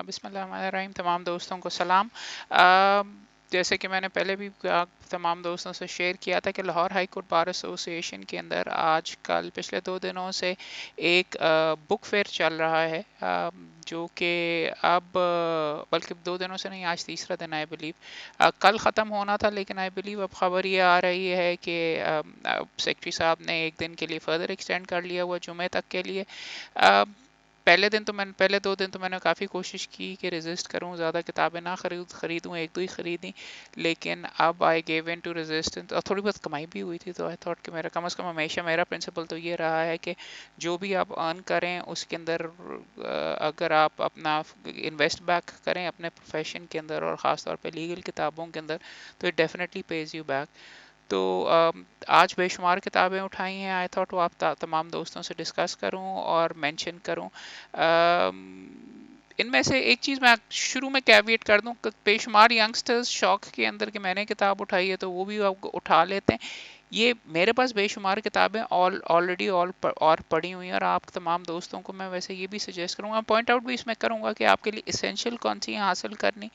बिस्मिल्लाहिर्रहमानिर्रहीम। तमाम दोस्तों को सलाम। अ, जैसे कि मैंने पहले भी तमाम दोस्तों से शेयर किया था कि Lahore high court bar association के अंदर आज कल पिछले 2 दिनों से एक बुक फेयर चल रहा है, जो कि अब बल्कि 2 दिनों से नहीं, आज तीसरा दिन आई बिलीव। कल ख़त्म होना था, लेकिन आई बिलीव अब खबर ये आ रही है कि सेक्रेटरी साहब ने एक दिन के लिए फर्दर एक्सटेंड कर लिया हुआ, जुमे तक के लिए। पहले 2 दिन तो मैंने काफ़ी कोशिश की कि रेजिस्ट करूं, ज़्यादा किताबें ना खरीदूं, एक दो ही खरीदी। लेकिन अब I gave in to resistance, और थोड़ी बहुत कमाई भी हुई थी, तो आई थॉट कि मेरा कम से कम हमेशा मेरा प्रिंसिपल तो ये रहा है कि जो भी आप अर्न करें उसके अंदर अगर आप अपना इन्वेस्ट बैक करें अपने प्रोफेशन के अंदर और ख़ास तौर पे लीगल किताबों के अंदर, तो it definitely page you back. तो आज बेशुमार किताबें उठाई हैं, आई थॉट वो आप तमाम दोस्तों से डिस्कस करूं और मेंशन करूं। इनमें से एक चीज़ मैं शुरू में कैविएट कर दूं कि बेशुमार यंगस्टर्स शौक के अंदर कि मैंने किताब उठाई है तो वो भी आप उठा लेते हैं। ये मेरे पास बेशुमार किताबें ऑलरेडी और पढ़ी हुई हैं, और आप तमाम दोस्तों को मैं वैसे ये भी सजेस्ट करूंगा, पॉइंट आउट भी इसमें करूंगा कि आपके लिए इसेंशियल कौन सी है हासिल करनी।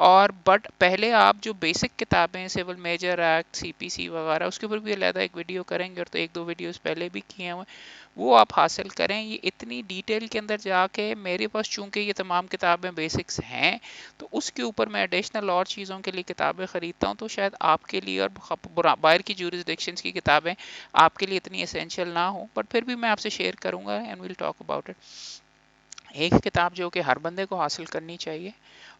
और बट पहले आप जो बेसिक किताबें सिविल मेजर एक्ट सीपीसी वगैरह, उसके ऊपर भी अलहदा एक वीडियो करेंगे, और तो एक दो वीडियोस पहले भी किए हुए, वो आप हासिल करें। ये इतनी डिटेल के अंदर जाके मेरे पास चूंकि ये तमाम किताबें बेसिक्स हैं, तो उसके ऊपर मैं एडिशनल और चीज़ों के लिए किताबें ख़रीदता हूँ, तो शायद आपके लिए और बाहर की जूरिसडिक्शंस की किताबें आपके लिए इतनी एसेंशियल ना हो, बट फिर भी मैं आपसे शेयर करूँगा and will talk about it. एक किताब जो कि हर बंदे को हासिल करनी चाहिए,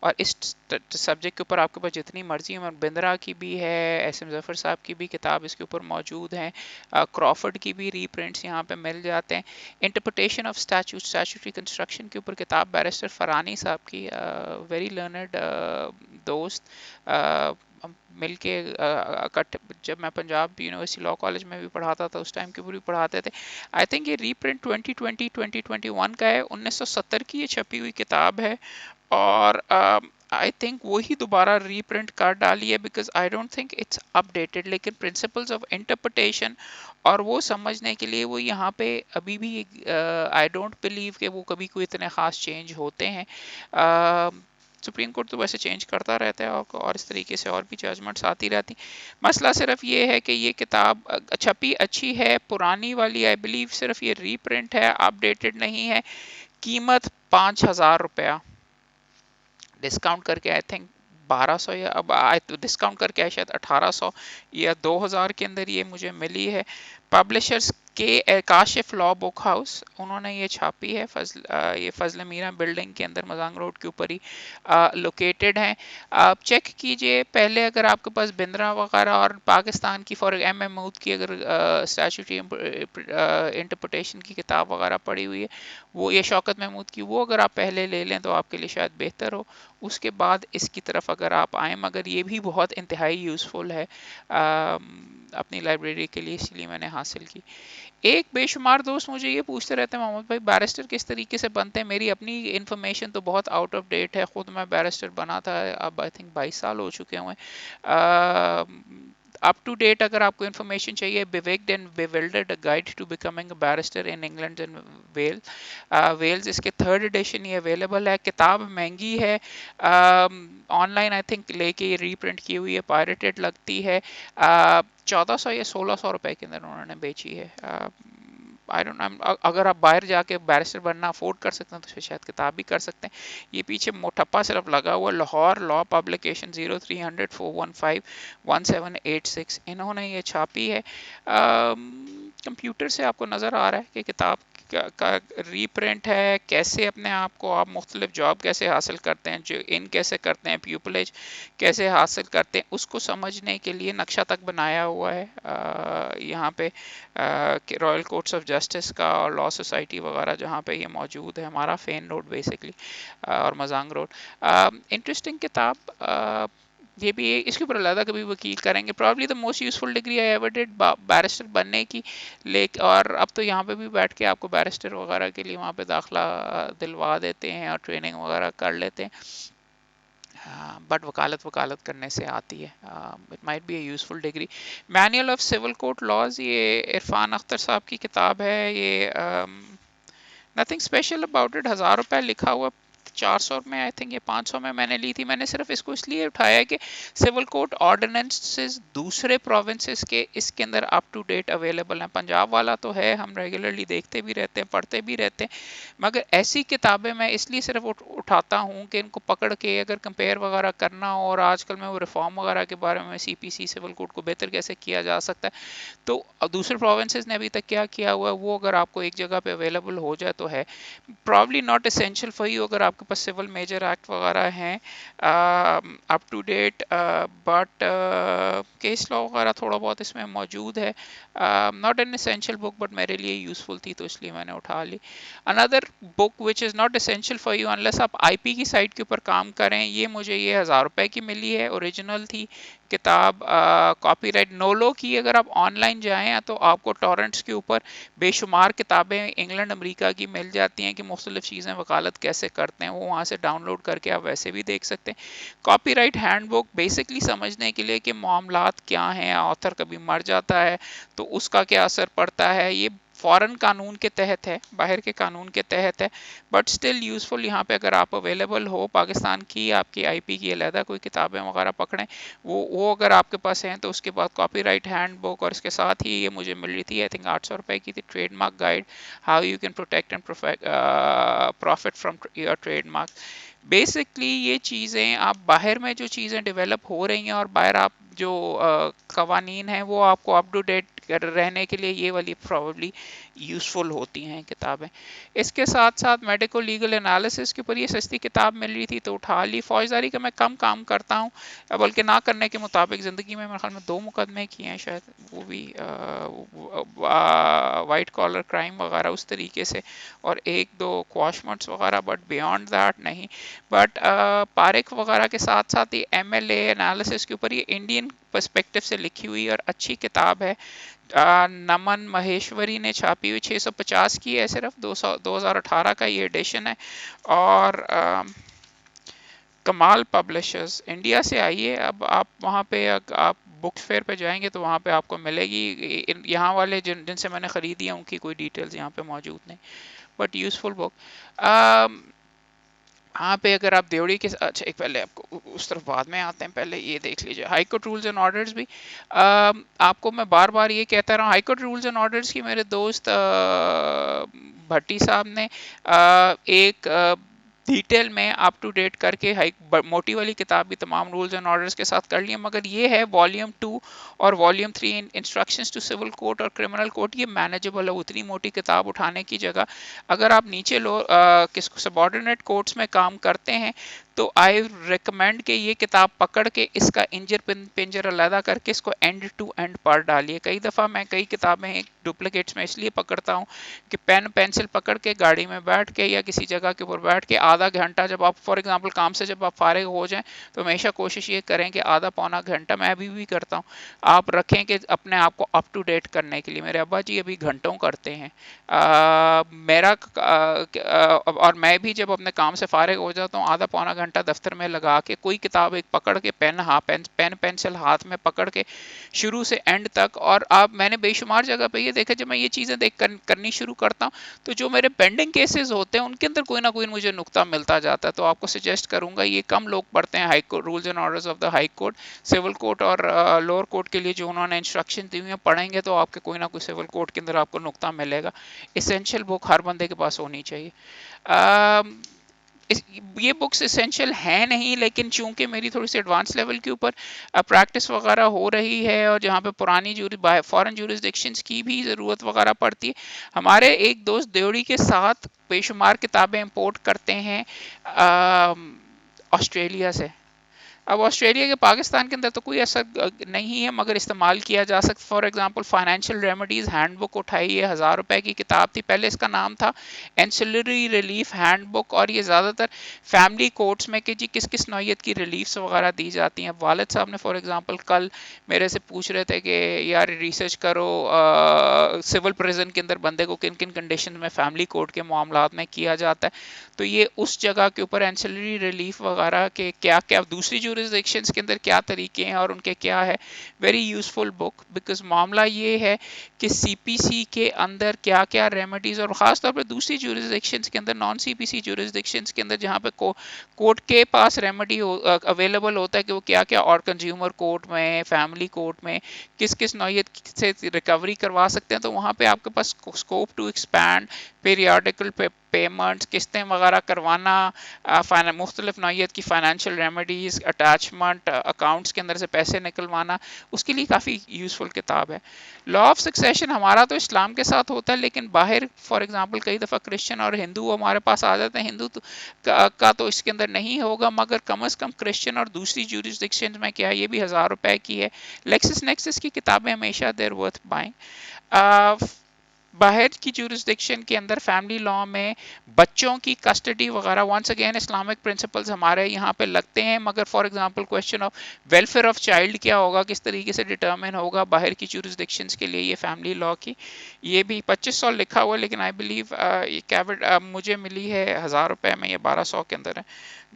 और इस सब्जेक्ट के ऊपर आपके पास जितनी मर्जी है, बिंद्रा की भी है, एस एम जफर साहब की भी किताब इसके ऊपर मौजूद है, क्रॉफर्ड की भी रीप्रिंट्स यहाँ पे मिल जाते हैं। इंटरप्रिटेशन ऑफ स्टैट्यूटरी कंस्ट्रक्शन के ऊपर किताब बैरिस्टर फरानी साहब की, वेरी लर्नड दोस्त, मिल के जब मैं पंजाब यूनिवर्सिटी लॉ कॉलेज में भी पढ़ाता था उस टाइम के ऊपर भी पढ़ाते थे। आई थिंक ये रीप्रिंट 2020-2021 का है, 1970 की ये छपी हुई किताब है, और आई थिंक वही दोबारा रीप्रिंट कर डाली है, because I don't think it's updated, लेकिन प्रिंसिपल्स ऑफ इंटरप्रिटेशन और वो समझने के लिए वो यहाँ पे अभी भी आई डोंट बिलीव कि वो कभी कोई इतने ख़ास चेंज होते हैं। सुप्रीम कोर्ट तो वैसे चेंज करता रहता है, और इस तरीके से और भी जजमेंट्स आती रहती। मसला सिर्फ ये है कि ये किताब छपी अच्छी है, पुरानी वाली आई बिलीव सिर्फ ये रीप्रिंट है, अपडेटेड नहीं है। कीमत 5,000 रुपया, डिस्काउंट करके आई थिंक 1200, या अब डिस्काउंट करके शायद 1800 या 2000 के अंदर ये मुझे मिली है। पब्लिशर्स के काशिफ लॉ बुक हाउस, उन्होंने ये छापी है। ये फजल मीरा बिल्डिंग के अंदर मजांग रोड के ऊपर ही लोकेटेड है। आप चेक कीजिए पहले, अगर आपके पास बिंद्रा वगैरह और पाकिस्तान की फॉर एम महमूद की अगर स्टैट्यूटरी इंटरप्रिटेशन की किताब वगैरह पड़ी हुई है, वो ये शौकत महमूद की, वो अगर आप पहले ले लें तो आपके लिए शायद बेहतर हो। उसके बाद इसकी तरफ अगर आप आएँ, मगर ये भी बहुत इंतहाई यूज़फुल है अपनी लाइब्रेरी के लिए, इसलिए मैंने हासिल की। एक बेशुमार दोस्त मुझे ये पूछते रहते हैं, मोहम्मद भाई बैरिस्टर किस तरीके से बनते हैं। मेरी अपनी इन्फॉर्मेशन तो बहुत आउट ऑफ डेट है, खुद मैं बैरिस्टर बना था, अब आई थिंक 22 साल हो चुके हुए हैं। अप टू डेट अगर आपको इन्फॉर्मेशन चाहिए, bewigged and bewildered, guide to becoming a barrister in England and well Wales, इसके थर्ड एडिशन ये अवेलेबल है। किताब महंगी है, ऑनलाइन आई थिंक लेके ये रीप्रिंट की हुई है, पायरेटेड लगती है। 1400 या 1600 रुपए के अंदर उन्होंने बेची है। आई डोंट, अगर आप बाहर जाके बैरिस्टर बनना अफोर्ड कर सकते हैं तो फिर शायद किताब भी कर सकते हैं। ये पीछे मोटप्पा सिर्फ लगा हुआ, लाहौर लॉ पब्लिकेशन 0300-415-1786, इन्होंने ये छापी है। कंप्यूटर से आपको नज़र आ रहा है कि किताब का रीप्रिंट है। कैसे अपने आप को आप मुख्तलिफ जॉब कैसे हासिल करते हैं, जो इन कैसे करते हैं, प्यूपलेज कैसे हासिल करते हैं, उसको समझने के लिए नक्शा तक बनाया हुआ है यहाँ पे रॉयल कोर्ट्स ऑफ जस्टिस का और लॉ सोसाइटी वगैरह जहाँ पे ये मौजूद है, हमारा फेन रोड बेसिकली और मजांग रोड। इंटरेस्टिंग किताब। ये भी इसके ऊपर अलग कभी वकील करेंगे। Probably the most useful degree I ever did barrister बनने की, और अब तो यहाँ पे भी बैठ के आपको बैरिस्टर वगैरह के लिए वहाँ पे दाखिला दिलवा देते हैं और ट्रेनिंग वगैरह कर लेते हैं। बट वकालत वकालत करने से आती है। It might be a useful degree. Manual of civil court laws, ये इरफान अख्तर साहब की किताब है। ये नथिंग स्पेशल अबाउट इट, 1000 रुपये लिखा हुआ, 400 में आई थिंक, ये 500 में मैंने ली थी। मैंने सिर्फ इसको इसलिए उठाया है कि सिविल कोड ऑर्डिनेंसेस दूसरे प्रोविंसेस के इसके अंदर अप टू डेट अवेलेबल हैं। पंजाब वाला तो है, हम रेगुलरली देखते भी रहते हैं, पढ़ते भी रहते हैं, मगर ऐसी किताबें मैं इसलिए सिर्फ उठाता हूँ कि इनको पकड़ के अगर कंपेयर वगैरह करना हो, और आजकल में वो रिफॉर्म वगैरह के बारे में, सीपीसी सिविल कोड को बेहतर कैसे किया जा सकता है, तो दूसरे प्रोविंसेस ने अभी तक क्या किया हुआ है वो अगर आपको एक जगह पे अवेलेबल हो जाए तो है। Probably not essential for you अगर आपके पास सिविल मेजर एक्ट वगैरह हैं up to date, but case law वगैरह थोड़ा बहुत इसमें मौजूद है। Not an essential book but मेरे लिए यूजफुल थी तो इसलिए मैंने उठा ली। Another book which is not essential for you unless आप आईपी की साइट के ऊपर काम करें, ये मुझे ये 1000 रुपए की मिली है, ओरिजिनल थी किताब, कॉपीराइट नोलो की। अगर आप ऑनलाइन जाएं तो आपको टॉरेंट्स के ऊपर बेशुमार किताबें इंग्लैंड अमेरिका की मिल जाती हैं कि मुख्तलिफ चीज़ें वकालत कैसे करते हैं, वो वहाँ से डाउनलोड करके आप वैसे भी देख सकते हैं। कॉपीराइट हैंडबुक बेसिकली समझने के लिए कि मामलात क्या हैं, ऑथर कभी मर जाता है तो उसका क्या असर पड़ता है, ये फॉरेन कानून के तहत है, बाहर के कानून के तहत है, बट स्टिल यूज़फुल। यहाँ पे अगर आप अवेलेबल हो पाकिस्तान की, आपकी आईपी की अलहदा कोई किताबें वगैरह पकड़ें, वो अगर आपके पास हैं तो उसके बाद कॉपीराइट हैंडबुक, और इसके साथ ही ये मुझे मिल रही थी आई थिंक 800 रुपए की थी, trademark guide, how you can protect and profit from your trademark. Basically ये चीज़ें आप बाहर में जो चीज़ें डेवलप हो रही हैं और बाहर आप जो कवानीन हैं वो आपको अप टू डेट रहने के लिए ये वाली प्रॉब्ली यूज़फुल होती हैं किताबें। इसके साथ साथ मेडिको लीगल एनालिसिस के ऊपर ये सस्ती किताब मिल रही थी तो उठा ली। फौजदारी का मैं कम काम करता हूँ, बल्कि ना करने के मुताबिक ज़िंदगी में मेरे ख्याल में 2 मुकदमे किए हैं शायद, वो भी वाइट कॉलर क्राइम वगैरह उस तरीके से, और 1-2 क्वाशमेंट्स वगैरह, बट बियॉन्ड दैट नहीं। बट पारिक वगैरह के साथ साथ ये एमएलए एनालिसिस के ऊपर ये इंडियन पर्सपेक्टिव से लिखी हुई और अच्छी किताब है। नमन महेश्वरी ने छापी हुई, 650 की है सिर्फ, 2018 का ये एडिशन है। और कमाल पब्लिशर्स इंडिया से आई है। अब आप वहाँ पे आप बुक फेयर पे जाएंगे तो वहाँ पे आपको मिलेगी। यहाँ वाले जिनसे मैंने ख़रीदी है उनकी कोई डिटेल्स यहाँ पे मौजूद नहीं, बट यूज़फुल बुक। यहाँ पे अगर आप देवड़ी के, अच्छा एक पहले आपको उस तरफ बाद में आते हैं, पहले ये देख लीजिए high court rules and orders भी। आपको मैं बार बार ये कहता रहा हूँ, high court rules and orders की मेरे दोस्त भट्टी साहब ने एक डिटेल में अप टू डेट करके मोटी वाली किताब भी तमाम रूल्स एंड ऑर्डर्स के साथ कर लिया, मगर ये है वॉल्यूम 2 और volume 3 instructions to civil court और क्रिमिनल कोर्ट, ये मैनेजेबल है। उतनी मोटी किताब उठाने की जगह अगर आप नीचे किसको सबॉर्डिनेट कोर्ट्स में काम करते हैं तो आई रिकमेंड कि ये किताब पकड़ के इसका इंजर पिंजर अलहदा करके इसको एंड टू एंड पढ़ डालिए। कई दफ़ा मैं कई किताबें डुप्लीकेट्स में इसलिए पकड़ता हूँ कि पेन पेंसिल पकड़ के गाड़ी में बैठ के या किसी जगह के ऊपर बैठ के आधा घंटा, जब आप फॉर एग्जांपल काम से जब आप फारिग हो जाएं तो हमेशा कोशिश ये करें कि आधा पौना घंटा, मैं अभी भी करता हूँ, आप रखें कि अपने आप को अप टू डेट करने के लिए। मेरे अब्बा जी अभी घंटों करते हैं, और मैं भी जब अपने काम से फारिग हो जाता हूँ आधा पौना घंटा दफ्तर में लगा के कोई किताब एक पकड़ के पेन पेंसिल हाथ में पकड़ के शुरू से एंड तक। और आप मैंने बेशुमार जगह पे ये देखा, जब मैं ये चीज़ें करनी शुरू करता हूँ तो जो मेरे पेंडिंग केसेस होते हैं उनके अंदर कोई ना कोई मुझे नुक्ता मिलता जाता है। तो आपको सजेस्ट करूंगा, ये कम लोग पढ़ते हैं high court rules and orders of the high court, civil court और लोअर कोर्ट के लिए जो उन्होंने इंस्ट्रक्शन दी हुई है, पढ़ेंगे तो आपके कोई ना कोई सिविल कोर्ट के अंदर आपको नुक्ता मिलेगा। इसेंशियल बुक हर बंदे के पास होनी चाहिए। ये बुक्स इसेंशियल हैं नहीं, लेकिन चूंकि मेरी थोड़ी सी एडवांस लेवल के ऊपर प्रैक्टिस वगैरह हो रही है और जहाँ पे पुरानी फॉरेन ज्यूरिसडिक्शंस की भी ज़रूरत वगैरह पड़ती है, हमारे एक दोस्त देवड़ी के साथ बेशुमार किताबें इंपोर्ट करते हैं ऑस्ट्रेलिया से। अब ऑस्ट्रेलिया के पाकिस्तान के अंदर तो कोई असर नहीं है, मगर इस्तेमाल किया जा सकता। For example financial remedies handbook उठाई है, 1000 रुपए की किताब थी, पहले इसका नाम था एंसिलरी रिलीफ हैंडबुक, और ये ज़्यादातर फैमिली कोर्ट्स में कि जी किस किस नौयत की रिलीफ्स वगैरह दी जाती हैं। वालिद साहब ने फॉर एग्जांपल कल मेरे से पूछ रहे थे कि यार रिसर्च करो सिविल प्रिजन के अंदर बंदे को किन किन कंडीशन में फैमिली कोर्ट के मामला में किया जाता है, तो ये उस जगह के ऊपर एंसिलरी रिलीफ वगैरह के क्या क्या दूसरी jurisdictions के अंदर क्या तरीके हैं और उनके क्या है, वेरी यूजफुल बुक, बिकॉज मामला ये है कि सीपीसी के अंदर क्या क्या रेमेडीज, और ख़ास तौर पर दूसरी jurisdictions के अंदर, नॉन सीपीसी jurisdictions के अंदर जहाँ पे कोर्ट के पास रेमेडी अवेलेबल होता है कि वो क्या क्या, और कंज्यूमर कोर्ट में, फैमिली कोर्ट में किस किस नौयत से रिकवरी करवा सकते हैं, तो वहाँ पे आपके पास स्कोप टू एक्सपैंड, पीरियाडिकल पेमेंट्स, किस्तें वगैरह करवाना, मुख्तलिफ नौयत की फाइनेंशियल रेमेडीज, अटैचमेंट, अकाउंट्स के अंदर से पैसे निकलवाना, उसके लिए काफ़ी यूज़फुल किताब है। लॉ ऑफ सक्सेशन हमारा तो इस्लाम के साथ होता है, लेकिन बाहर फॉर एग्जांपल कई दफ़ा क्रिश्चियन और हिंदू हमारे पास आ जाते हैं, हिंदू का तो इसके अंदर नहीं होगा, मगर कम अज़ कम क्रिश्चियन और दूसरी जुरिस्डिक्शन में क्या है, ये भी 1000 रुपए की है। लेक्सिस नेक्सिस की किताबें हमेशा देर वर्थ बाइंग। बाहर की जुरिस्डिक्शन के अंदर फैमिली लॉ में बच्चों की कस्टडी वगैरह, वंस अगेन इस्लामिक प्रिंसिपल्स हमारे यहाँ पे लगते हैं, मगर for example question of welfare of child क्या होगा, किस तरीके से डिटर्मिन होगा बाहर की जुरिस्डिक्शंस के लिए, ये फैमिली लॉ की, ये भी 2500 लिखा हुआ है, लेकिन आई बिलीव ये कैविट मुझे मिली है 1000 रुपए में, ये 1200 के अंदर है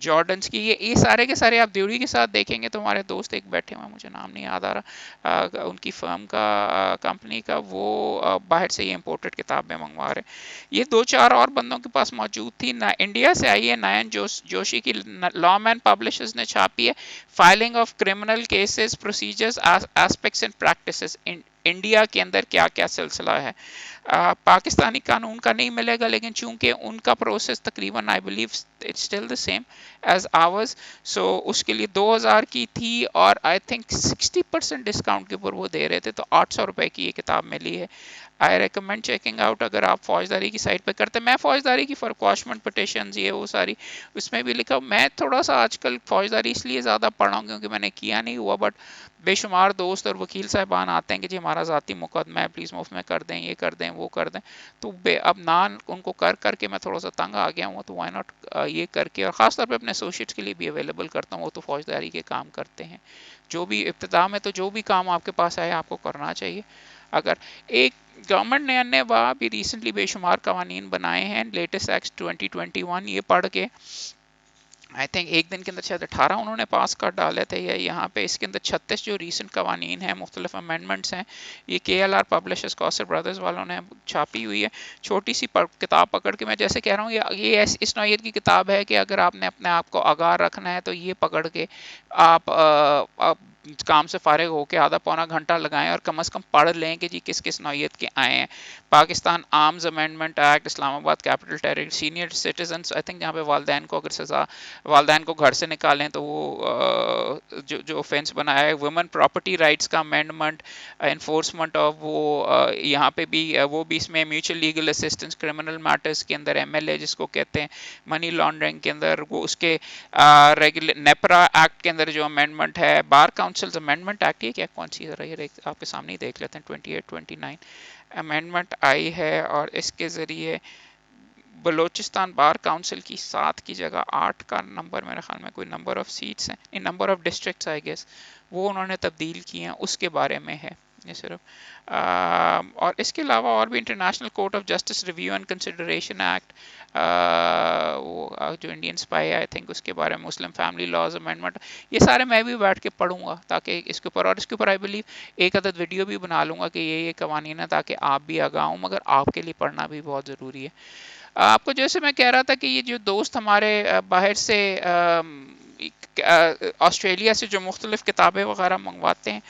जॉर्डन्स की। ये सारे के सारे आप ड्यूरी के साथ देखेंगे तो हमारे दोस्त एक बैठे हुए, मुझे नाम नहीं याद आ रहा, उनकी फर्म का, कंपनी का, वो बाहर से ये इंपोर्टेड किताबें मंगवा रहे। ये 2-4 और बंदों के पास मौजूद थी ना, इंडिया से आई है, नयन जोशी की, लॉ मैन पब्लिशर्स ने छापी है, filing of criminal cases, procedures, aspects and practices, India के अंदर क्या क्या सिलसिला है। पाकिस्तानी कानून का नहीं मिलेगा, लेकिन चूंकि उनका प्रोसेस तकरीबन I believe it's still the same as ours, so उसके लिए 2000 की थी, और आई थिंक 60% डिस्काउंट के ऊपर वो दे रहे थे, तो 800 रुपए की ये किताब मिली है। आई रिकमेंड चेकिंग आउट अगर आप फौजदारी की साइट पे करते हैं। मैं फौजदारी की फॉर क्वाशमेंट पिटिशंस ये वो सारी उसमें भी लिखा, मैं थोड़ा सा आजकल फौजदारी इसलिए ज़्यादा पढ़ा हूँ क्योंकि मैंने किया नहीं हुआ, बट बेशुमार दोस्त और वकील साहबान आते हैं कि जी हमारा ज़ाती मुकदमा है, प्लीज़ मुफ्त में कर दें, ये कर दें, वो कर दें, तो अब ना उनको कर करके मैं थोड़ा सा तंग आ गया हूँ, तो वाई नॉट ये करके, और ख़ासतौर पर अपने एसोसिएट्स के लिए भी अवेलेबल करता हूँ, वो तो फौजदारी के काम करते हैं। जो भी इब्तिदा में तो जो भी काम आपके पास आए आपको करना चाहिए। अगर एक गवर्नमेंट ने भी रिसेंटली बेशुमार कवानीन बनाए हैं, लेटेस्ट एक्ट 2021, ये पढ़ के आई थिंक एक दिन के अंदर शायद 18 उन्होंने पास कर डाले थे, या यहाँ पे इसके अंदर 36 जो रीसेंट कवानीन हैं, मुख्तलिफ अमेंडमेंट्स हैं, ये KLR पब्लिशर्स, कौसर ब्रदर्स वालों ने छापी हुई है। छोटी सी किताब पकड़ के, मैं जैसे कह रहा हूँ, ये इस नौयत की किताब है कि अगर आपने अपने आप को आगाह रखना है तो ये पकड़ के आप काम से फारिग होकर आधा पौना घंटा लगाएं और कम से कम पढ़ लें कि जी किस किस नौयत के आए हैं। Pakistan arms amendment act, Islamabad capital territory, senior citizen, I think जहाँ पे वालदैन को अगर सज़ा, वालदैन को घर से निकालें तो वो जो ऑफेंस बनाया है, वुमेन प्रॉपर्टी राइट्स का अमेंडमेंट, इन्फोर्समेंट ऑफ वो यहाँ पे भी वो भी इसमें mutual legal assistance criminal matters के अंदर, MLA जिसको कहते हैं, मनी लॉन्ड्रिंग के अंदर वो उसके रेगुलर नेपरा एक्ट के अंदर जो अमेंडमेंट है, बार काउंसिल्स अमेंडमेंट एक्ट, ये क्या कौन सी रही आपके सामने ही देख लेते हैं, 28-29 अमेंडमेंट आई है, और इसके ज़रिए बलोचिस्तान बार काउंसिल की 7 की जगह 8 का नंबर, मेरे ख्याल में कोई नंबर ऑफ सीट्स हैं, in number of districts I guess, वो उन्होंने तब्दील किए हैं, उसके बारे में है ये सिर्फ। और इसके अलावा और भी international court of justice review and consideration act, वो जो इंडियन स्पाई आई थिंक उसके बारे में, मुस्लिम फैमिली लॉज अमेंडमेंट, ये सारे मैं भी बैठ के पढ़ूंगा ताकि इसके ऊपर, और इसके ऊपर आई बिलीव एक अदद वीडियो भी बना लूंगा कि ये कवानीन है, ताकि आप भी आगाह हों, मगर आपके लिए पढ़ना भी बहुत ज़रूरी है। आपको जैसे मैं कह रहा था कि ये जो दोस्त हमारे बाहर से ऑस्ट्रेलिया से जो मुख्तलिफ किताबें वगैरह मंगवाते हैं,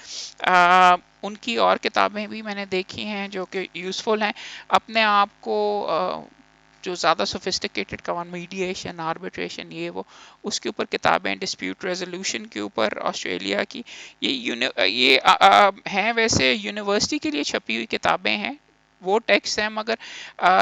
उनकी और किताबें भी मैंने देखी हैं जो कि यूज़फुल हैं। अपने आप को जो ज़्यादा सोफिस्टिकेटेड कवान, मीडिएशन, आर्बिट्रेशन, ये वो, उसके ऊपर किताबें, डिस्प्यूट रेजोल्यूशन के ऊपर ऑस्ट्रेलिया की, ये हैं वैसे यूनिवर्सिटी के लिए छपी हुई किताबें हैं, वो टेक्स्ट हैं, मगर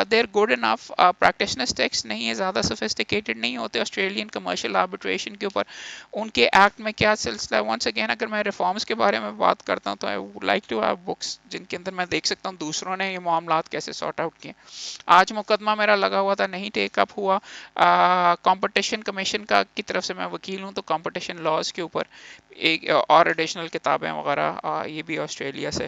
देर गुड इनफ, प्रैक्टिशनर्स टेक्स्ट नहीं है, ज़्यादा सोफिस्टिकेटेड नहीं होते। ऑस्ट्रेलियन कमर्शियल आर्बिट्रेशन के ऊपर उनके एक्ट में क्या सिलसिला है, वंस अगेन अगर मैं रिफॉर्म्स के बारे में बात करता हूँ तो I would like to have books जिनके अंदर मैं देख सकता हूँ दूसरों ने ये मामलात कैसे सॉर्ट आउट किए। आज मुकदमा मेरा लगा हुआ था, नहीं टेकअप हुआ, कंपटीशन कमीशन का की तरफ से मैं वकील हूँ, तो कंपटीशन लॉज के ऊपर एक और एडिशनल किताबें वगैरह ये भी ऑस्ट्रेलिया से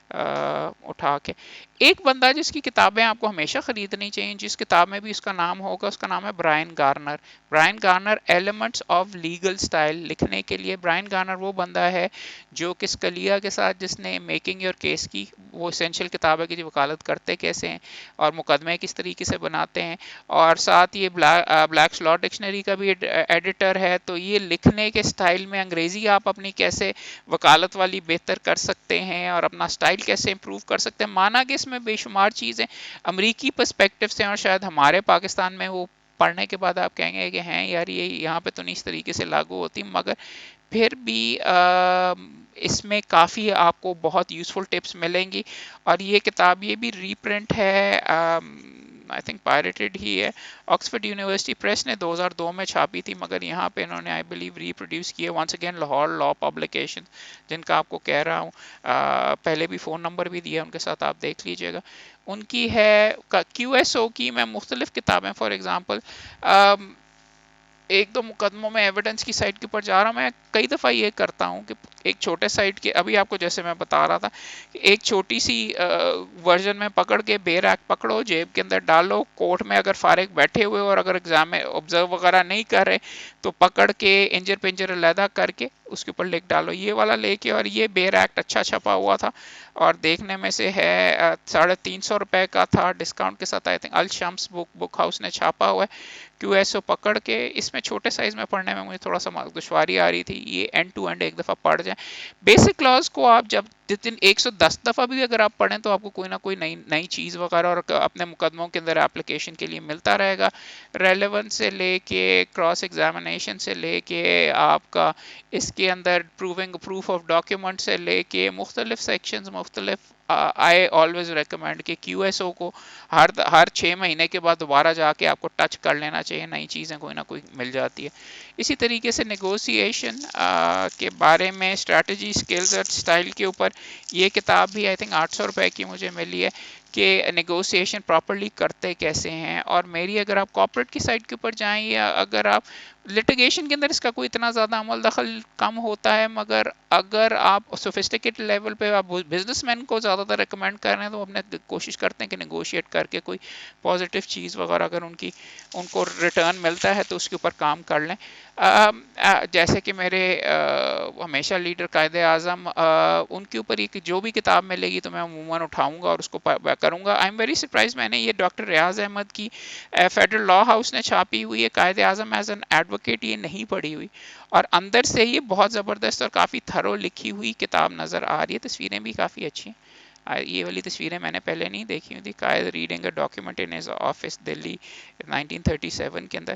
उठा के। ایک بندہ جس کی کتابیں آپ کو ہمیشہ خریدنی چاہیے، جس کتاب میں بھی اس کا نام ہوگا، اس کا نام ہے Brian Garner. Brian Garner elements of legal style لکھنے کے لیے، برائن گارنر وہ بندہ ہے جو کہ اسکلیا کے ساتھ جس نے میکنگ یور کیس کی، وہ اسینشیل کتاب ہے کہ جو وکالت کرتے کیسے ہیں اور مقدمے کس طریقے سے بناتے ہیں، اور ساتھ یہ بلیکس لاء ڈکشنری کا بھی ایڈیٹر ہے۔ تو یہ لکھنے کے سٹائل میں انگریزی آپ اپنی کیسے وکالت والی بہتر کر سکتے ہیں اور اپنا سٹائل کیسے امپروو کر سکتے ہیں، مانا کہ اس میں بے شمار چیزیں امریکی پرسپیکٹو سے، اور شاید ہمارے پاکستان میں وہ پڑھنے کے بعد آپ کہیں گے کہ ہیں یار یہ یہاں پہ تو نہیں اس طریقے سے لاگو ہوتی، مگر پھر بھی اس میں کافی آپ کو بہت یوزفل ٹپس ملیں گی۔ اور یہ کتاب یہ بھی ری پرنٹ ہے، آئی تھنک پائریٹڈ ہی ہے، آکسفورڈ یونیورسٹی پریس نے 2002 میں چھاپی تھی، مگر یہاں پہ انہوں نے آئی بلیو ری پروڈیوس کی ہے once again Lahore Law Publication, جن کا آپ کو کہہ رہا ہوں پہلے بھی فون نمبر بھی دیا ان کے ساتھ، آپ دیکھ لیجئے گا۔ ان کی ہے کیو ایس او کی میں مختلف کتابیں، فار ایگزامپل ایک دو مقدموں میں ایویڈنس کی سائٹ کے اوپر جا رہا ہوں، میں کئی دفعہ یہ کرتا ہوں کہ ایک چھوٹے سائٹ کے، ابھی آپ کو جیسے میں بتا رہا تھا کہ ایک چھوٹی سی ورژن میں پکڑ کے بے ریک پکڑو، جیب کے اندر ڈالو، کورٹ میں اگر فارغ بیٹھے ہوئے اور اگر ایگزام میں آبزرو وغیرہ نہیں کر رہے تو پکڑ کے انجر پنجر علیحدہ کر کے اس کے اوپر لکھ ڈالو، یہ والا لے کے، اور یہ بیر ایکٹ اچھا چھپا ہوا تھا اور دیکھنے میں سے ہے 350 روپے کا تھا ڈسکاؤنٹ کے ساتھ، آئی تھنک الشمس بک ہاؤس نے چھاپا ہوا ہے۔ کیو ایس او پکڑ کے، اس میں چھوٹے سائز میں پڑھنے میں مجھے تھوڑا سا دشواری آ رہی تھی، یہ اینڈ ٹو اینڈ ایک دفعہ پڑھ جائیں۔ بیسک لاز کو آپ جب 110 دفعہ بھی اگر آپ پڑھیں تو آپ کو کوئی نہ کوئی نئی چیز وغیرہ اور اپنے مقدموں کے اندر اپلیکیشن کے لیے ملتا رہے گا۔ ریلیونس سے لے کے کراس ایگزامینیشن سے لے کے آپ کا اس کے اندر پروونگ پروف آف ڈاکیومنٹ سے لے کے مختلف سیکشنز، مختلف آئی آلویز ریکمینڈ کہ کیو ایس او کو ہر 6 مہینے کے بعد دوبارہ جا کے آپ کو ٹچ کر لینا چاہیے، نئی چیزیں کوئی نہ کوئی مل جاتی ہے۔ اسی طریقے سے نیگوسیشن کے بارے میں، اسٹریٹجی، اسکلز اور اسٹائل کے اوپر یہ کتاب بھی آئی تھنک 800 روپے کی مجھے ملی ہے کہ نیگوسیشن پراپرلی کرتے کیسے ہیں۔ اور میری اگر آپ کارپوریٹ کی سائٹ کے اوپر جائیں یا اگر آپ لٹیگیشن کے اندر، اس کا کوئی اتنا زیادہ عمل دخل کم ہوتا ہے، مگر اگر آپ سوفسٹیکیٹ لیول پہ آپ بزنس مین کو زیادہ تر ریکمینڈ کر رہے ہیں تو وہ اپنے کوشش کرتے ہیں کہ نیگوشیٹ کر کے کوئی پازیٹیو چیز وغیرہ اگر ان کو ریٹرن ملتا ہے تو اس کے اوپر کام کر لیں۔ جیسے کہ میرے ہمیشہ لیڈر قائد اعظم، ان کے اوپر جو بھی کتاب ملے گی تو میں عموماً اٹھاؤں گا اور اس کو کروں گا۔ آئی ایم ویری سرپرائز، میں نے یہ ڈاکٹر ریاض احمد کی فیڈرل لاء ہاؤس نے چھاپی ہوئی ہے Quaid Azam as an advocate, یہ نہیں پڑھی ہوئی، اور اندر سے یہ بہت زبردست اور کافی تھرو لکھی ہوئی کتاب نظر آ رہی ہے، تصویریں بھی کافی اچھی ہیں۔ یہ والی تصویریں میں نے پہلے نہیں دیکھی ہوئی تھی، قائد reading a document in his office Delhi 1937 کے اندر۔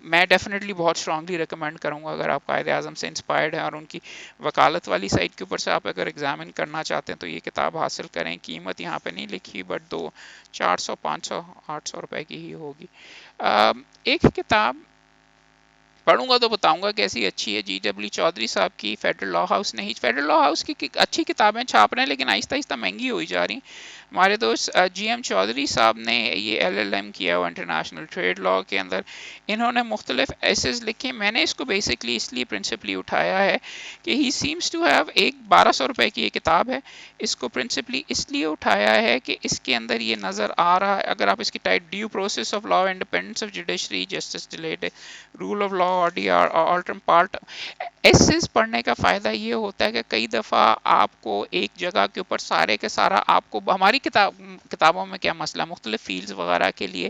میں ڈیفینیٹلی بہت اسٹرانگلی ریکمینڈ کروں گا، اگر آپ قائد اعظم سے انسپائرڈ ہیں اور ان کی وکالت والی سائٹ کے اوپر سے آپ اگر ایگزامن کرنا چاہتے ہیں تو یہ کتاب حاصل کریں۔ قیمت یہاں پہ نہیں لکھی، بٹ 400 500 800 روپے کی ہی ہوگی۔ ایک کتاب پڑھوں گا تو بتاؤں گا کیسی اچھی ہے، جی ڈبلیو چودھری صاحب کی، فیڈرل لاء ہاؤس نے ہی، فیڈرل لاء ہاؤس کی اچھی کتابیں چھاپ رہے ہیں لیکن آہستہ آہستہ مہنگی ہوئی جا رہی ہیں۔ ہمارے دوست جی ایم چودھری صاحب نے یہ ایل ایل ایم کیا ہوا انٹرنیشنل ٹریڈ لاء کے اندر، انہوں نے مختلف ایسز لکھے، میں نے اس کو بیسکلی اس لیے پرنسپلی اٹھایا ہے کہ ہی سیمز ٹو ہیو، ایک 1200 روپے کی یہ کتاب ہے، اس کو پرنسپلی اس لیے اٹھایا ہے کہ اس کے اندر یہ نظر آ رہا ہے، اگر آپ اس کی tight due process of law, independence of judiciary, justice delayed, rule of law, alteram part, essays پڑھنے کا فائدہ یہ ہوتا ہے کہ کئی دفعہ آپ کو ایک جگہ کے اوپر سارے کے سارا، آپ کو ہماری کتابوں میں کیا مسئلہ، مختلف فیلڈز وغیرہ کے لیے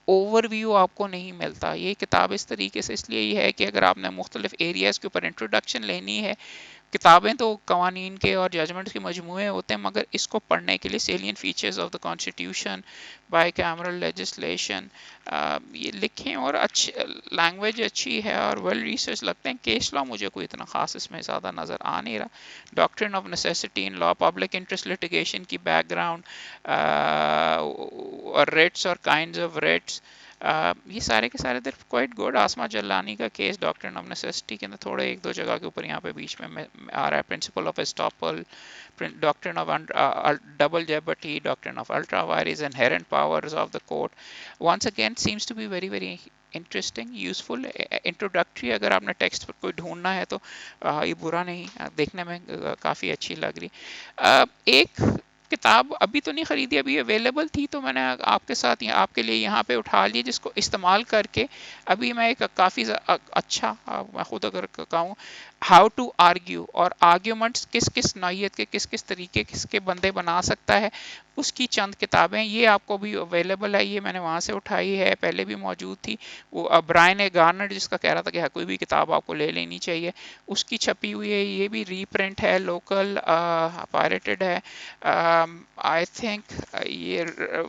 اوور ویو آپ کو نہیں ملتا، یہ کتاب اس طریقے سے اس لیے یہ ہے کہ اگر آپ نے مختلف ایریاز کے اوپر انٹروڈکشن لینی ہے، کتابیں تو قوانین کے اور ججمنٹس کے مجموعے ہوتے ہیں، مگر اس کو پڑھنے کے لیے salient features of the constitution, bicameral legislation, یہ لکھیں، اور اچھی لینگویج اچھی ہے اور ویل ریسرچ لگتے ہیں۔ کیس لاء مجھے کوئی اتنا خاص اس میں زیادہ نظر آ نہیں رہا، ڈاکٹرن of necessity in law, public interest litigation کی بیک گراؤنڈ، اور ریٹس اور کائنڈز آف ریٹس، یہ سارے کے سارے در کوائٹ گڈ۔ آسما جلانی کا کیس ڈاکٹرن آف نیسیسٹی کے اندر تھوڑے ایک دو جگہ کے اوپر یہاں پہ بیچ میں آ رہا ہے، پرنسپل آف اسٹاپل، ڈاکٹرن of double jeopardy, doctrine of ultra vires, inherent powers of the court, once again seems to be very very interesting, useful, introductory, اگر آپ نے ٹیکسٹ پر کوئی ڈھونڈنا ہے تو یہ برا نہیں، دیکھنے میں کافی اچھی لگ رہی۔ ایک किताब अभी तो नहीं खरीदी, अभी अवेलेबल थी तो मैंने आपके साथ आपके लिए यहाँ पे उठा ली, जिसको इस्तेमाल करके अभी मैं एक काफ़ी अच्छा मैं खुद अगर कहूँ, हाउ टू आर्ग्यू और आर्ग्यूमेंट्स किस किस नौयत के किस किस तरीके किसके बंदे बना सकता है, उसकी चंद किताबें ये आपको भी अवेलेबल है। ये मैंने वहाँ से उठाई है, पहले भी मौजूद थी। वो ब्रायन ए गार्नर जिसका कह रहा था कि हाँ, कोई भी किताब आपको ले लेनी चाहिए, उसकी छपी हुई है। ये भी रीप्रिंट है, लोकल पायरेटेड है। आई थिंक ये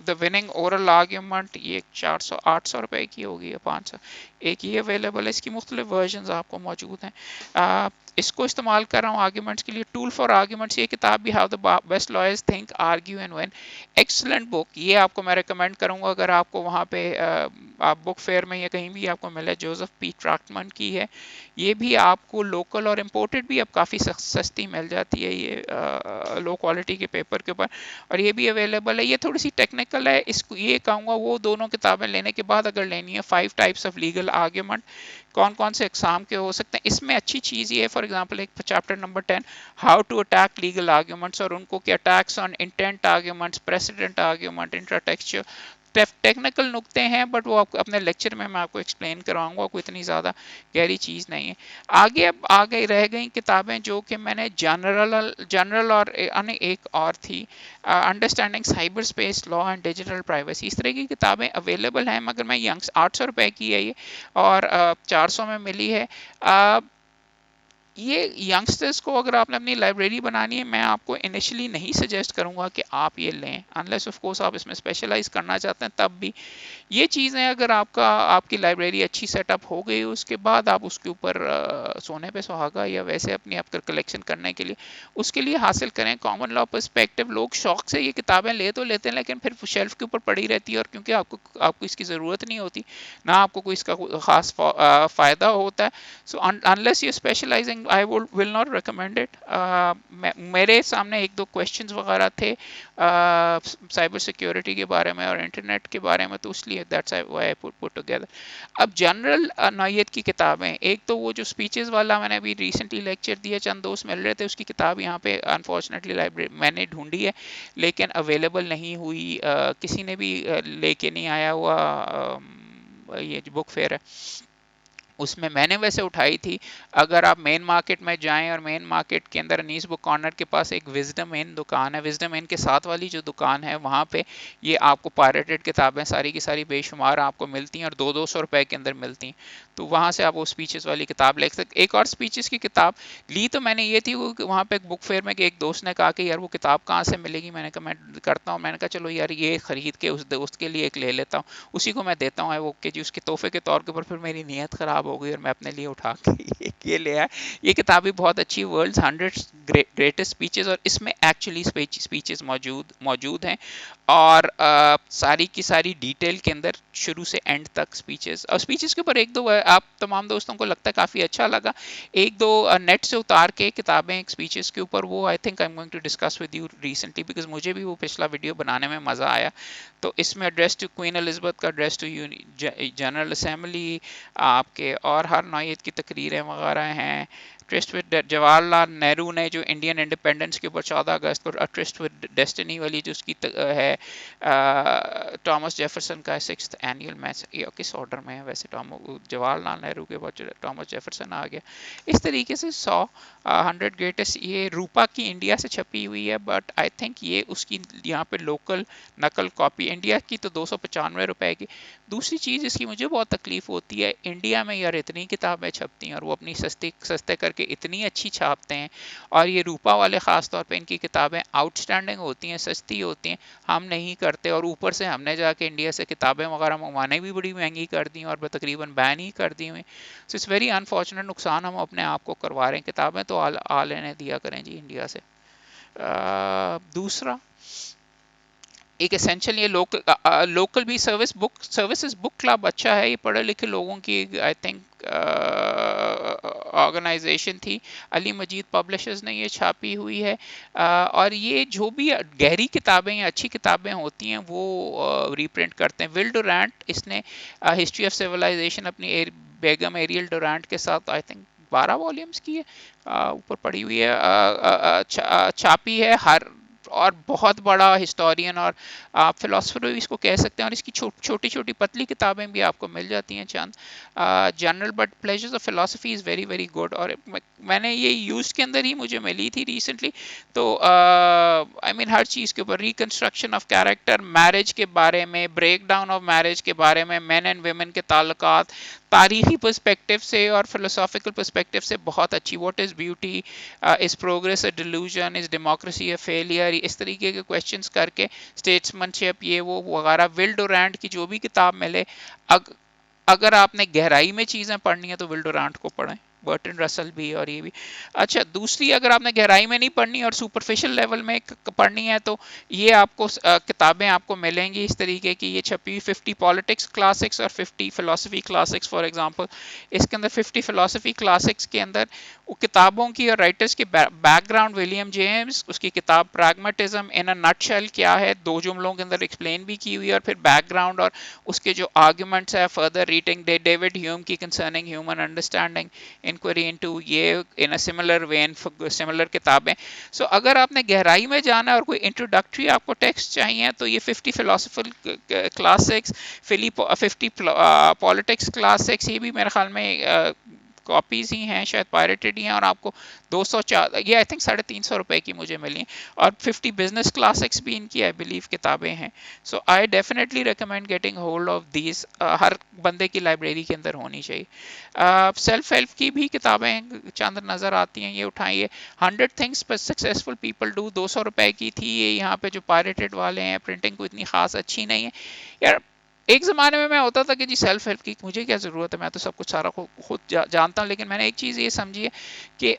द विनिंग ओरल आर्ग्यूमेंट, ये 400 800 रुपए की होगी या 500, एक ये अवेलेबल है। इसकी मुख्तलिफ वर्जन आपको मौजूद हैं। इसको इस्तेमाल कर रहा हूँ आर्ग्यूमेंट्स के लिए। टूल फॉर आर्ग्यूमेंट्स, ये किताब भी, how the best lawyers think argue and win, excellent book. ये आपको मैं रिकमेंड करूँगा अगर आपको वहाँ पे आप बुक फेयर में या कहीं भी आपको मिले। जोसेफ पी ट्रैक्टमैन की है। ये भी आपको लोकल और इम्पोर्टेड भी अब काफ़ी सस्ती मिल जाती है, ये लो क्वालिटी के पेपर के ऊपर, और ये भी अवेलेबल है। ये थोड़ी सी टेक्निकल है, इसको ये कहूँगा वो दोनों किताबें लेने के बाद अगर लेनी है, 5 टाइप्स ऑफ लीगल आर्ग्यूमेंट, कौन कौन से एग्जाम के हो सकते हैं। इसमें अच्छी चीज़ ये है, फॉर एग्जांपल एक chapter number 10, how to attack legal arguments, और उनको कि attacks on intent arguments, president argument, intratextual, technical नुकते हैं, बट वो आपको अपने लेक्चर में मैं आपको एक्सप्लेन करवाऊंगा, कोई इतनी ज़्यादा गहरी चीज़ नहीं है। आगे अब आ गई रह गई किताबें जो कि मैंने जनरल और एक और थी, understanding cyber space law and digital privacy. इस तरह की किताबें अवेलेबल हैं, मगर मैं यंग्स 800 रुपये की है ये, और 400 में मिली है। ये यंगस्टर्स को अगर आपने अपनी लाइब्रेरी बनानी है, मैं आपको इनिशियली नहीं सजेस्ट करूंगा कि आप ये लें, अनलेस ऑफ कोर्स आप इसमें स्पेशलाइज करना चाहते हैं, तब भी ये चीज़ें अगर आपकी लाइब्रेरी अच्छी सेटअप हो गई, उसके बाद आप उसके ऊपर सोने पे सुहागा या वैसे अपनी आपका कलेक्शन करने के लिए, उसके लिए हासिल करें। कॉमन लॉ पर्सपेक्टिव, लोग शौक से ये किताबें ले तो लेते हैं, लेकिन फिर शेल्फ के ऊपर पड़ी रहती है, और क्योंकि आपको इसकी ज़रूरत नहीं होती, ना आपको कोई इसका खास फ़ायदा होता है। So unless you specialising, I will not recommend it. मेरे सामने एक दो क्वेश्चंस वगैरह थे साइबर सिक्योरिटी के बारे में और इंटरनेट के बारे में, तो इसलिए that's why I put together. अब जनरल नौयत की किताबें, एक तो वो जो स्पीचेस वाला मैंने अभी रिसेंटली लेक्चर दिया, चंद दोस्त मिल रहे थे, उसकी किताब यहाँ पे अनफॉर्चुनेटली लाइब्रेरी मैंने ढूंढी है, लेकिन अवेलेबल नहीं हुई, किसी ने भी लेके नहीं आया हुआ। ये जो बुक फेयर है उसमें मैंने वैसे उठाई थी। अगर आप मेन मार्केट में जाएं, और मेन मार्केट के अंदर अनीस बुक कॉर्नर के पास एक विजडम इन दुकान है, विजडम इन के साथ वाली जो दुकान है, वहाँ पे ये आपको पायरेटेड किताबें सारी की सारी बेशुमार आपको मिलती हैं, और 200-200 रुपए के अंदर मिलती हैं। तो वहाँ से आप वो स्पीचेस वाली किताब ले सकते। एक और स्पीचेस की किताब ली तो मैंने ये थी, वहाँ पे एक बुक फेयर में एक दोस्त ने कहा कि यार वो किताब कहाँ से मिलेगी, मैंने कहा मैं करता हूँ, मैंने कहा चलो यार ये खरीद के उस दोस्त के लिए एक ले लेता हूँ, उसी को मैं देता हूँ वो कि जी उसके तोहफे के तौर के ऊपर। फिर मेरी नीयत ख़राब हो गई और मैं अपने लिए उठा के ये ले आया। ये किताब भी बहुत अच्छी, वर्ल्ड्स 100 ग्रेटेस्ट स्पीचेस, और इसमें एक्चुअली स्पीचेस मौजूद मौजूद हैं, और सारी की सारी डिटेल के अंदर शुरू से एंड तक स्पीचेस, और स्पीचेस के ऊपर एक दो आप तमाम दोस्तों को लगता है काफ़ी अच्छा लगा, एक दो नेट से उतार के किताबें स्पीचेस के ऊपर, वो I think I am going to discuss with you recently, because मुझे भी वो पिछला वीडियो बनाने में मज़ा आया। तो इसमें एड्रेस टू क्वीन एलिजबेथ का, एड्रेस टू जनरल असेंबली आपके, और हर नौयत की तकरीरें वगैरह हैं। ट्रिस्ट विद जवाहरलाल नेहरू ने जो इंडियन इंडिपेंडेंस के ऊपर 14 अगस्त को ट्रिस्ट विद डेस्टिनी वाली जो उसकी है, टॉमस जेफरसन का 6th एनुअल मैच, ये किस ऑर्डर में है वैसे, जवाहरलाल नेहरू के बाद टॉमस जेफरसन आ गया। इस तरीके से 100 ग्रेटेस्ट, ये रूपा की इंडिया से छपी हुई है, बट आई थिंक ये उसकी यहाँ पे लोकल नकल कॉपी, इंडिया की तो 295 रुपए की। दूसरी चीज़ इसकी मुझे बहुत तकलीफ होती है, इंडिया में यार इतनी किताबें छपती हैं, और वो अपनी सस्ते करके इतनी अच्छी छापते हैं, और ये रूपा वाले ख़ास तौर पे इनकी किताबें आउटस्टैंडिंग होती हैं, सस्ती होती हैं, हम नहीं करते, और ऊपर से हमने जाके इंडिया से किताबें वगैरह मंगवाने भी बड़ी महंगी कर दी और तकरीबन बैन ही कर दी हुई। सो इट्स वेरी अनफॉर्चुनेट, नुकसान हम अपने आप को करवा रहे हैं। किताबें तो आ लेने दिया करें जी इंडिया से। दूसरा एक एसेंशियल, ये लोकल भी सर्विसेज बुक क्लब अच्छा है, ये पढ़े लिखे लोगों की आई थिंक ऑर्गेनाइजेशन थी, अली मजीद पब्लिशर्स ने ये छापी हुई है। और ये जो भी गहरी किताबें या अच्छी किताबें होती हैं वो रीप्रिंट करते हैं। विल डुरांट, इसने हिस्ट्री ऑफ सिविलाइजेशन अपनी बेगम एरियल डुरांट के साथ आई थिंक 12 वॉल्यूम्स की है, ऊपर पड़ी हुई है, छापी है। हर اور بہت بڑا ہسٹورین اور آپ فلاسفر بھی اس کو کہہ سکتے ہیں, اور اس کی چھوٹی چھوٹی پتلی کتابیں بھی آپ کو مل جاتی ہیں چند. General but pleasures of philosophy is very very good, اور میں نے یہ یوز کے اندر ہی مجھے ملی تھی ریسنٹلی. تو آئی مین ہر چیز کے اوپر, ریکنسٹرکشن آف کیریکٹر, میرج کے بارے میں, بریک ڈاؤن آف میرج کے بارے میں, مین اینڈ ویمن کے تعلقات, تاریخی پرسپیکٹیو سے اور فلسافیکل پرسپیکٹیو سے بہت اچھی. What is beauty, is progress a delusion, is democracy a failure, اس طریقے کے کویشچنس کر کے, اسٹیٹسمین شپ یہ وہ وغیرہ. ول ڈورانٹ کی جو بھی کتاب ملے, اگر آپ نے گہرائی میں چیزیں پڑھنی ہیں تو ول ڈورانٹ کو پڑھیں, برٹن رسل بھی اور یہ بھی. اچھا, دوسری اگر آپ نے گہرائی میں نہیں پڑھنی اور سپرفیشل لیول میں پڑھنی ہے تو یہ آپ کو کتابیں آپ کو ملیں گی اس طریقے کی. یہ چھپی 50 پالیٹکس کلاسکس اور 50 فلاسفی کلاسکس فار ایگزامپل. اس کے اندر 50 فلاسفی کلاسکس کے اندر وہ کتابوں کی اور رائٹرز کے بیک گراؤنڈ, ولیم جیمز, اس کی کتاب پریگمیٹزم ان اے نٹ شیل کیا ہے, 2 جملوں کے اندر ایکسپلین بھی کی ہوئی ہے, اور پھر بیک گراؤنڈ اور اس کے جو آرگومنٹس ہے فردر ریڈنگ ڈیوڈ ہیوم کی concerning human understanding, inquiry into یہ in a similar vein, similar کتابیں. سو اگر آپ نے گہرائی میں جانا ہے اور کوئی انٹروڈکٹری آپ کو ٹیکسٹ چاہیے تو یہ 50 فلاسفل کلاسکس, 50 پالیٹکس کلاسکس, یہ بھی میرے خیال میں کاپیز ہی ہیں, شاید پائریٹڈ ہی ہیں, اور آپ کو 204 یہ آئی تھنک 350 روپے کی مجھے ملی, اور 50 بزنس کلاسکس بھی ان کی آئی بلیو کتابیں ہیں. So I definitely recommend getting hold of these, ہر بندے کی لائبریری کے اندر ہونی چاہیے. سیلف ہیلپ کی بھی کتابیں چند نظر آتی ہیں, یہ اٹھائیے. 100 تھنگس سکسیزفل پیپل ڈو, 200 روپے کی تھی یہ, یہاں پہ جو پائریٹڈ والے ہیں, پرنٹنگ کو اتنی خاص اچھی نہیں ہے یار. ایک زمانے میں ہوتا تھا کہ جی سیلف ہیلپ کی مجھے کیا ضرورت ہے, میں تو سب کچھ سارا خود جانتا ہوں. لیکن میں نے ایک چیز یہ سمجھی ہے کہ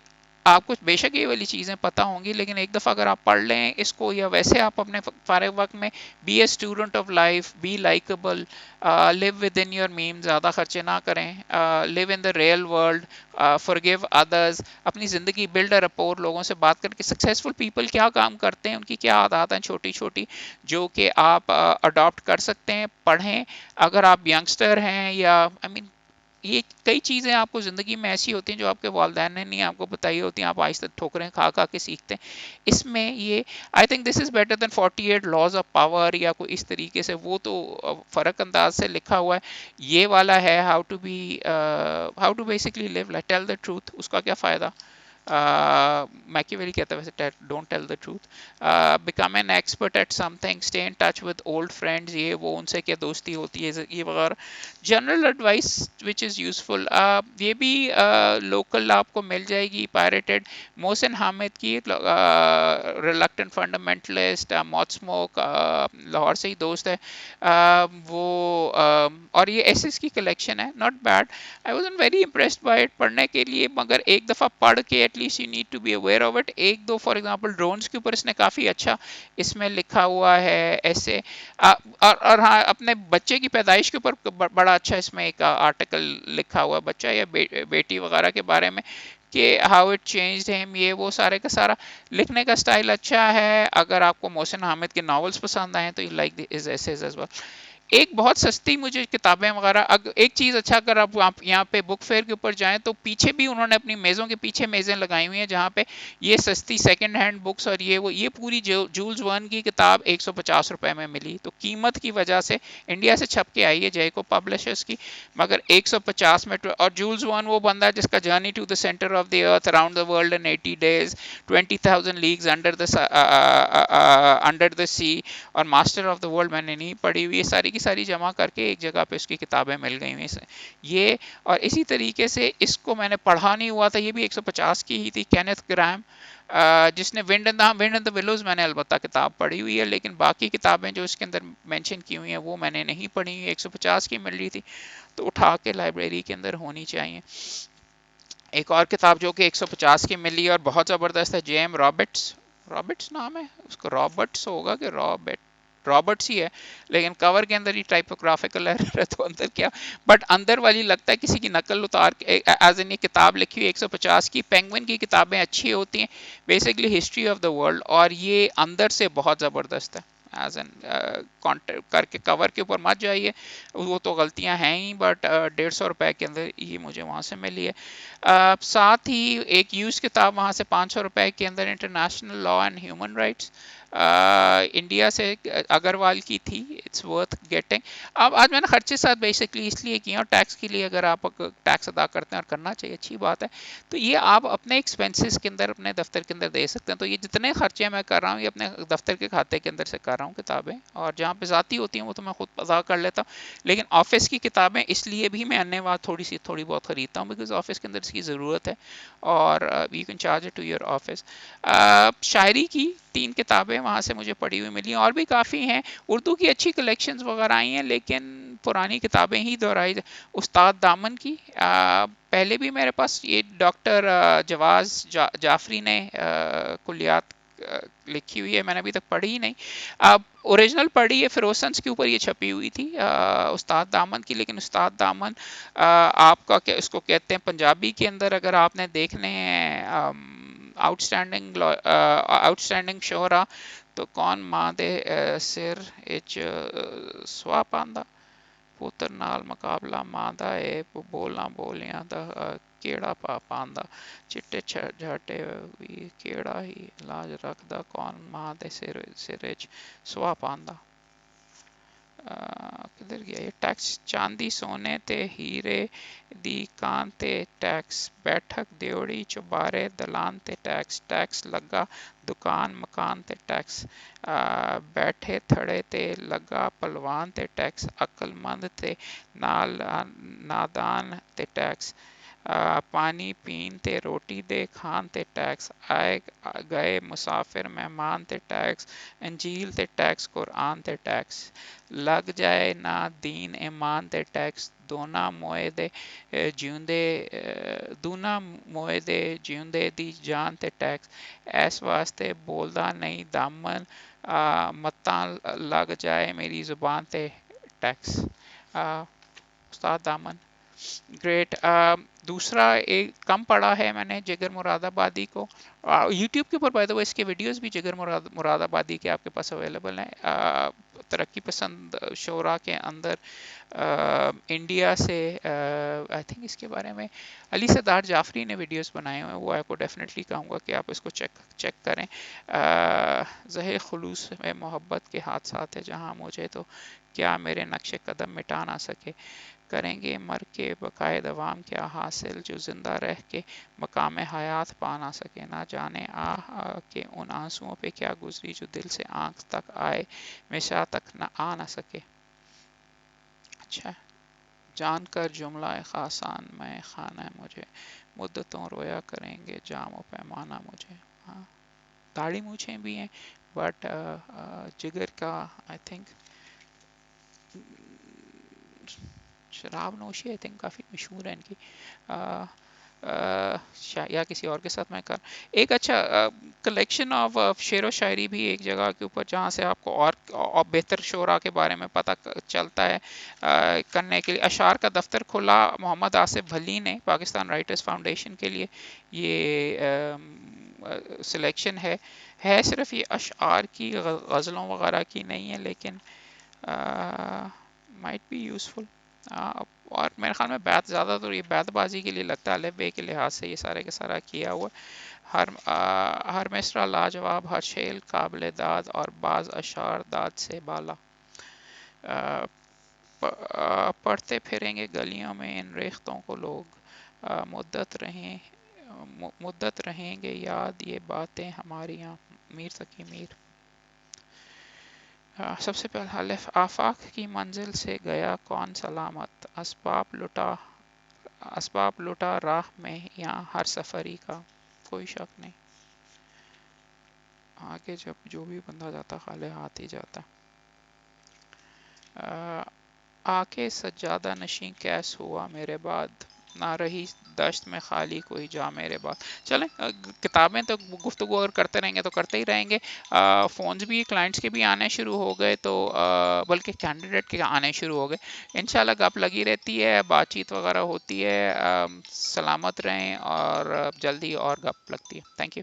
آپ کو بے شک یہ والی چیزیں پتہ ہوں گی, لیکن ایک دفعہ اگر آپ پڑھ لیں اس کو, یا ویسے آپ اپنے فارغ وقت میں be a student of life, be likeable, live within your mean, زیادہ خرچے نہ کریں, live in the real world, forgive others, اپنی زندگی بلڈ اے رپور, لوگوں سے بات کر کے سکسیزفل پیپل کیا کام کرتے ہیں, ان کی کیا عادات ہیں چھوٹی چھوٹی جو کہ آپ اڈاپٹ کر سکتے ہیں, پڑھیں. اگر آپ ینگسٹر ہیں یا آئی مین یہ کئی چیزیں آپ کو زندگی میں ایسی ہوتی ہیں جو آپ کے والدین نے نہیں آپ کو بتائی ہوتی ہیں, آپ آہستہ ٹھوکریں کھا کھا کے سیکھتے ہیں. اس میں یہ I think this is better than 48 laws of power یا کوئی اس طریقے سے, وہ تو فرق انداز سے لکھا ہوا ہے. یہ والا ہے how to basically live like, tell the truth, اس کا کیا فائدہ, میکیویلی کہتا ہے ویسے don't tell the truth, become an expert at something, stay in touch with old friends, یہ وہ ان سے کیا دوستی ہوتی ہے, یہ وغیرہ general advice which is useful. یہ بھی لوکل آپ کو مل جائے گی پائریٹڈ, محسن حامد کی ریلکٹنٹ فنڈامنٹلسٹ, موت اسموک, لاہور سے ہی دوست ہے وہ, اور یہ ایسیز کی کلیکشن ہے, not bad. I was very impressed by it پڑھنے کے لیے, مگر ایک دفعہ پڑھ کے at least you need to be aware of it. ایک دو فار ایگزامپل ڈرونز کے اوپر اس نے کافی اچھا اس میں لکھا ہوا ہے ایسے, اور ہاں اپنے بچے کی پیدائش کے اوپر بڑا اچھا اس میں ایک آرٹیکل لکھا ہوا ہے, بچہ یا بیٹی وغیرہ کے بارے میں, کہ ہاؤ اٹ چینجڈ ہم, یہ وہ سارے کا سارا. لکھنے کا سٹائل اچھا ہے, اگر آپ کو محسن حامد کے ناولز پسند آئے تو you like his essays as well. ایک بہت سستی مجھے کتابیں وغیرہ, ایک چیز اچھا, اگر آپ یہاں پہ بک فیئر کے اوپر جائیں تو پیچھے بھی انہوں نے اپنی میزوں کے پیچھے میزیں لگائی ہوئی ہیں جہاں پہ یہ سستی سیکنڈ ہینڈ بکس, اور یہ پوری جولز ورن کی کتاب 150 روپے میں ملی. تو قیمت کی وجہ سے انڈیا سے چھپ کے آئی ہے جے کو پبلشرز کی, مگر 150 میں. اور جولز ورن وہ بندہ ہے جس کا journey to the centre of the earth, around the world in 80 days, 20,000 leagues under the sea, اور ماسٹر آف دا ورلڈ میں نے نہیں پڑھی ہوئی. یہ ساری کی ساری جمع کر کے ایک جگہ پہ اس کی کتابیں مل گئی ہوئی یہ. اور اسی طریقے سے اس کو میں نے پڑھا نہیں ہوا تھا, یہ بھی 150 کی ہی تھی, کینتھ گرام, جس نے ونڈ ان دا ولوز میں نے البتہ کتاب پڑھی ہوئی ہے, لیکن باقی کتابیں جو اس کے اندر مینشن کی ہوئی ہیں وہ میں نے نہیں پڑھی ہوئی. 150 کی مل رہی تھی تو اٹھا کے لائبریری کے اندر ہونی چاہیے. ایک اور کتاب جو کہ 150 کی ملی اور بہت زبردست ہے, جے ایم رابرٹس نام ہے اس کا, رابرٹس ہوگا کہ رابرٹس ہی ہے, لیکن کور کے اندر ہی ٹائپوگرافیکل ایرر ہے تو اندر کیا, بٹ اندر والی لگتا ہے کسی کی نقل اتار کے ایز این یہ کتاب لکھی ہوئی 150 کی. پینگوئن کی کتابیں اچھی ہوتی ہیں, basically history of the world, اور یہ اندر سے بہت زبردست ہے. ایز این کانٹیکٹ کر کے کور کے اوپر مت جائیے, وہ تو غلطیاں ہیں ہی, بٹ 150 روپے کے اندر یہ مجھے وہاں سے ملی ہے. ساتھ ہی ایک یوز کتاب وہاں سے 500 روپے کے اندر, international law and human rights, India से अग्रवाल की थी, इट्स वर्थ गेटिंग। अब आज मैंने खर्चे साथ बेसिकली इसलिए किया, और टैक्स के लिए अगर आप टैक्स अदा करते हैं और करना चाहिए, अच्छी बात है, तो ये आप अपने एक्सपेंसेस के अंदर अपने दफ्तर के अंदर दे सकते हैं। तो ये जितने खर्चे मैं कर रहा हूँ ये अपने दफ्तर के खाते के अंदर से कर रहा हूँ किताबें, और जहाँ पे ज़ाती होती हैं वो तो मैं खुद अदा कर लेता हूँ, लेकिन ऑफिस की किताबें इसलिए भी मैं अन्य बात थोड़ी बहुत खरीदता हूँ, बिकॉज ऑफिस के अंदर इसकी ज़रूरत है, और you can charge it to your office. शायरी की 3 किताबें वहाँ से मुझे पढ़ी हुई मिली, और भी काफ़ी हैं, उर्दू की अच्छी कलेक्शंस वगैरह आई हैं, लेकिन पुरानी किताबें ही दोहराई। उस्ताद दामन की पहले भी मेरे पास ये डॉक्टर जाफरी ने कुलियात लिखी हुई है, मैंने अभी तक पढ़ी ही नहीं। अब ओरिजिनल पढ़ी है, फिरोजशंस के ऊपर ये छपी हुई थी उस्ताद दामन की, लेकिन उस्ताद दामन आपका क्या इसको कहते हैं पंजाबी के अंदर, अगर आपने देखने हैं आउटस्टैंडिंग शोहरा, तो कौन मां दे सिर इच सुआ पांदा, पुत्र नाल मुकाबला मां दा ए बोलना बोलियां दा केड़ा पांदा, चिट्टे झाटे भी केड़ा ही लाज रखदा, कौन मां दे सिर इच सुआ पांदा। किधर गया ये टैक्स, चांदी सोने ते हीरे दी कान ते टैक्स, बैठक देवड़ी चुबारे दलान ते टैक्स, टैक्स लगा दुकान मकान ते टैक्स, बैठे थड़े ते लगा पलवान ते टैक्स, अक्लमंद ते नाल नादान ते टैक्स, पानी पीन ते रोटी दे खान ते टैक्स, आए गए मुसाफिर मेहमान ते टैक्स, अंजील ते टैक्स कुरान ते टैक्स, लग जाए ना दीन ईमान ते टैक्स, दोना मोए दे जिउंदे दूना मोए दे जिउंदे दी जान ते टैक्स, ऐस वास्ते बोलदा नहीं दामन, मत्ता लग जाए मेरी जुबान ते टैक्स। उस्ताद दामन ग्रेट। दूसरा एक कम पढ़ा है मैंने, जिगर मुरादाबादी को, यूट्यूब के ऊपर बाय द वे इसके वीडियोस भी जिगर मुरादाबादी के आपके पास अवेलेबल हैं। तरक्की पसंद शोरा के अंदर इंडिया से आई थिंक इसके बारे में अली सरदार जाफरी ने वीडियोस बनाए हुए हैं, वो आपको डेफिनेटली कहूँगा कि आप इसको चेक करें। ज़हे खुलूस में मोहब्बत के हादसात है जहाँ मुझे तो क्या मेरे नक्शे कदम मिटा ना सके, करेंगे मर के बकाए दवाम क्या हासिल, जो जिंदा रह के मकाम हयात पा ना सके, ना जाने के उन आंसुओं पे क्या गुजरी जो दिल से आंख तक आए मिशा तक न आ ना सके। अच्छा, जानकर जुमला खासान में खाना है मुझे, मुद्दतों रोया करेंगे जाम पैमाना मुझे। हाँ, दाढ़ी मूछें भी हैं, बट जिगर का आई थिंक शराब नोशी आई थिंक काफ़ी मशहूर है इनकी, या किसी और के साथ मैं कर एक अच्छा कलेक्शन ऑफ शेर व शायरी भी एक जगह के ऊपर, जहाँ से आपको और बेहतर शोरा के बारे में पता चलता है करने के लिए। अशार का दफ्तर खोला मोहम्मद आसिफ भली ने पाकिस्तान राइटर्स फाउंडेशन के लिए, ये सिलेक्शन है सिर्फ ये अशार की गज़लों वगैरह की नहीं है, लेकिन माइट बी यूज़फुल। और मेरे ख्याल में बैत ज़्यादा तो ये बैतबाजी के लिए लगता है, बे के लिहाज से ये सारे के सारा किया हुआ। हर मिसरा लाजवाब, हर शेल काबिल दाद, और बाज़ अशार दाद से बाला, पढ़ते फिरेंगे गलियों में इन रेख्तों को लोग, मुद्दत रहेंगे याद ये बातें हमारी यहाँ। मीर तकी मीर। सबसे पहले अलिफ, आफाक की मंजिल से गया कौन सलामत, असबाब लुटा राह में यहाँ हर सफरी का, कोई शक नहीं, आगे जब जो भी बंदा जाता खाले हाथ ही जाता। आके सज्जादा नशी कैस हुआ मेरे बाद, ना रही दश्त में खाली कोई जा मेरे बाद। चलें, किताबें तो गुफ्तगू और करते रहेंगे तो करते ही रहेंगे। फ़ोन्स भी क्लाइंट्स के भी आने शुरू हो गए, तो बल्कि कैंडिडेट के आने शुरू हो गए। इंशाल्लाह गप लगी रहती है, बातचीत वगैरह होती है। सलामत रहें, और जल्दी और गप लगती है। Thank you.